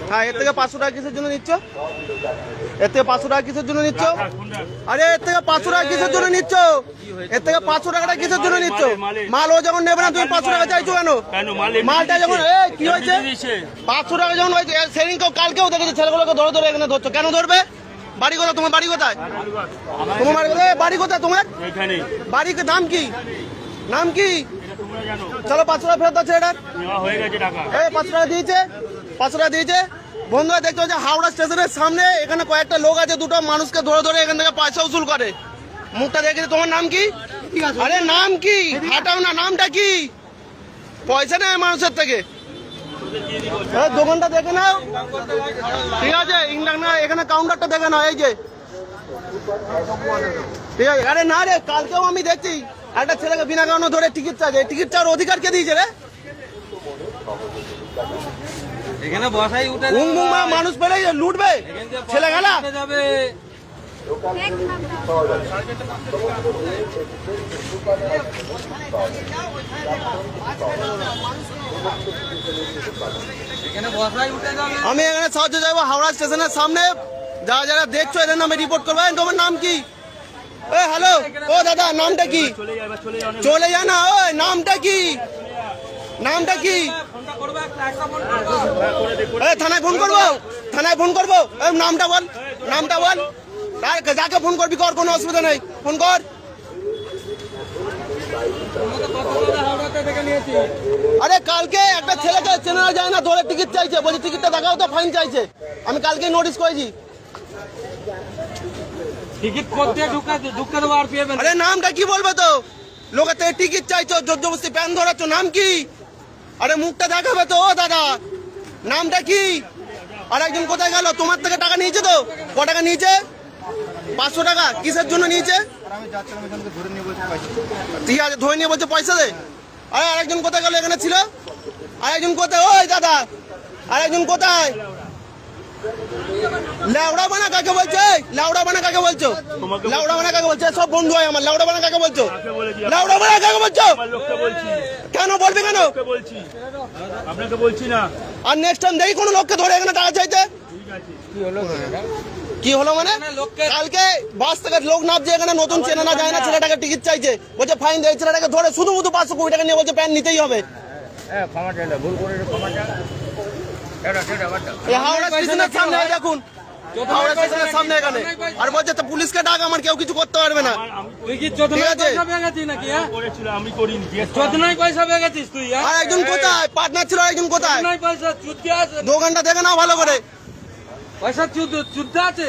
হ্যাঁ, এর থেকে 500 টাকা কিসের জন্য নিচ্ছ? এর থেকে 500 টাকা কিসের জন্য নিচ্ছ? আরে এর থেকে 500 টাকা কিসের জন্য নিচ্ছ? এর থেকে 500 টাকাটা কিসের জন্য নিচ্ছ? মাল ও যখন নেবে না তুমি 500 টাকা চাইছো কেন? মালটা যখন কি হয়েছে 500 টাকা যখন হয়েছে সেদিনকেও কালকেও দেখেছি ছেলেগুলোকে ধরে ধরে এখানে ধরছো। কেন ধরবে? বাড়ি কোথায় তোমার? বাড়ি কোথায় তোমার? বাড়ি কোথায় তোমার? বাড়ির নাম কি? নাম কি? চলো 500 টাকা ফেরত আছে। এটা 500 টাকা দিয়েছে, 500 টাকা দিয়েছে। বন্ধুরা দেখতে হচ্ছে হাওড়া স্টেশনের সামনে এখানে কয়েকটা লোক আছে, দুটো মানুষকে ধরে ধরে এখান থেকে পয়সা উসুল করে। মুখটা দেখে তোমার নাম কি? আরে নাম কি? হাঁটাও না, নামটা কি? পয়সা নেয় মানুষের থেকে। দোকানটা দেখে নাও, ঠিক আছে? ইংল্যান্ড না, এখানে কাউন্টারটা দেখে নাও, এই যে ঠিক আছে। আরে না রে, কালকেও আমি দেখছি একটা ছেলেকে বিনা কারণে ধরে টিকিট চাইছে। টিকিট চাওয়ার অধিকার কে দিয়েছে রে? এখানে বসাই উঠে মানুষ পেলে লুটবে ছেলে গেলা যাবে। আমি এখানে সাহায্য চাইবো হাওড়া স্টেশনের সামনে। যারা যারা দেখছো এদের নামে রিপোর্ট করবে। তোমার নাম কি? হ্যালো, ও দাদা, নামটা কি? চলে যা না। ওই নামটা কি? নামটা কি? থানায় ফোন করবো, থানায় ফোন করবো। নামটা বল, নামটা বল। যাকে ফোন করবি কর, কোনো অসুবিধা নেই, ফোন কর। আরে কালকে একটা ছেলেকে চেনা যায় না, ধরে টিকিট চাইছে, বলছি টিকিটটা দেখাও তো, ফাইন চাইছে। আমি কালকে নোটিশ করেছি। টিকিট করতে ঢুকে দেবো আর পেয়ে। আরে নামটা কি বলবো তো? লোকের থেকে টিকিট চাইছো, জোর জবরদস্তি প্যান ধরাচ্ছ, নাম কি? আরে মুখটা দেখাবে তো। ও দাদা, নামটা কি? আর একজন কোথায় গেল? তোমার থেকে টাকা নিয়েছে তো? ক টাকা নিয়েছে? 500 টাকা। কিসের জন্য নিয়েছে? ঠিক আছে, ধরে নিয়ে বলছে পয়সা দে। আরে আরেকজন কোথায় গেল? এখানে ছিল আরেকজন কোথায়? ওই দাদা, আরেকজন কোথায়? লাউড়া বানা কাকে বলছে? লাউড়া বানা কাকে বলছো? লাউড়া বানা কাকে বলছে? সব বন্ধু হয় আমার। লাউড়া বানা কাকে বলছো? লাউড়া বানা কাকে বলছো? কেন বলবি? কেন আপনাকে বলছি না। আর নেক্সট টাইম দেখি কোনো লোককে ধরে এখানে টাকা চাইতে। কি হলো মানে? কালকে বাস থেকে লোক নামছে এখানে, নতুন চেনা না যায় না, ছেলেটাকে টিকিট চাইছে, বলছে ফাইন দেয়। ছেলেটাকে ধরে শুধু 520 টাকা নিয়ে বলছে প্যান নিতেই হবে। হাওড়া স্টেশনের সামনে দেখুন, হাওড়া স্টেশনের সামনে এখানে, আর বলছে তো পুলিশকে ডাক, আমার কেউ কিছু করতে পারবে না। আমি করিনি। পয়সা পেয়ে গেছিস তুই? আর একজন কোথায়? পার্টনার ছিল, একজন কোথায়? দোকানটা দেখে নাও ভালো করে। পয়সা চুদ্ধ আছে।